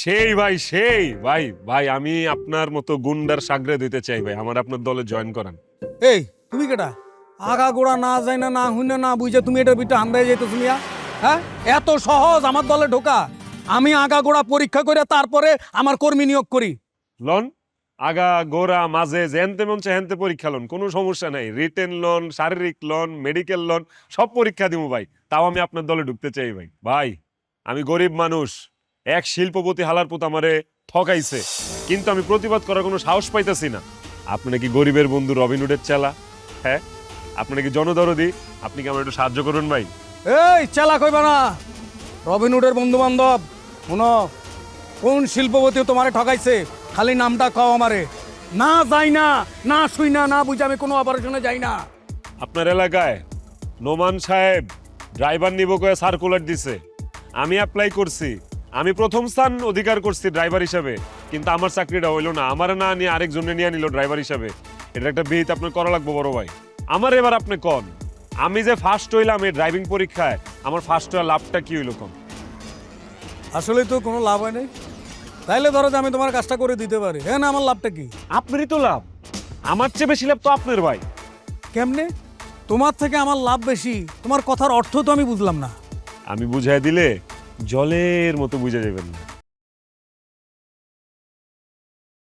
সেই ভাই সেই ভাই ভাই আমি আপনার মতো গুন্ডার সাগরে দিতে চাই ভাই, আমার আপনার দলে জয়েন করান। এই তুমি কেটা আগা গোড়া না যাই না না হুই না বুঝে তুমি এটার ভিতরে হামদাই যাইতো তুমি হ্যাঁ? এত সহজ আমার দলে ঢোকা? আমি আগা গোড়া পরীক্ষা করে তারপরে আমার কর্মী নিয়োগ করি। লন আগা গোড়া মাঝে যেনতে মন চায় হেনতে পরীক্ষা লন, কোনো সমস্যা নাই। রিটেন লোন, শারীরিক লোন, মেডিকেল লোন সব পরীক্ষা দিব ভাই, তাও আমি আপনার দলে ঢুকতে চাই ভাই। ভাই আমি গরিব মানুষ, এক শিল্পপতি হালার পুত আমারে ঠকাইছে, কিন্তু আমি প্রতিবাদ করার কোনো সাহস পাইতেছি না। আপনি নাকি গরিবের বন্ধু রবিনহুডের চেলা, হ্যাঁ আপনি নাকি জনদরদি, আপনি কি আমার একটু সাহায্য করুন ভাই? এই চালা কইবা না, রবিনহুডের বন্ধু বান্ধব শুনো, কোন শিল্পপতি তোমারে ঠকাইছে খালি নামটা কও আমারে। না যাই না, না শুই না, না বুঝে আমি কোনো অপারেশনে যাই না। আপনার এলাকায় নোমান সাহেব ড্রাইভার নিব কয়ে সার্কুলার দিছে, আমি অ্যাপ্লাই করছি, আমি প্রথম স্থান অধিকার করছি ড্রাইভার হিসাবে, কিন্তু আমার চাকরিটা হইলো না, আমার না নিয়ে আরেকজনে নিয়ে নিল ড্রাইভার হিসাবে। এটা একটা বিহিত আপনার করা লাগবে বড় ভাই। আমার এবার আপনি কন, আমি যে ফার্স্ট হইলাম এই ড্রাইভিং পরীক্ষায়, আমার ফার্স্ট হওয়ার লাভটা কি হইলো কন? আসলে তো কোনো লাভ হয় নাই। তাইলে ধরো যে আমি তোমার কাজটা করে দিতে পারি, হ্যাঁ না, আমার লাভটা কি? আপনারই তো লাভ, আমার চেয়ে বেশি লাভ তো আপনার ভাই। কেমনে? তোমার থেকে আমার লাভ বেশি, তোমার কথার অর্থ তো আমি বুঝলাম না। আমি বুঝাই দিলে জলের মতো বুঝে যাবেন না।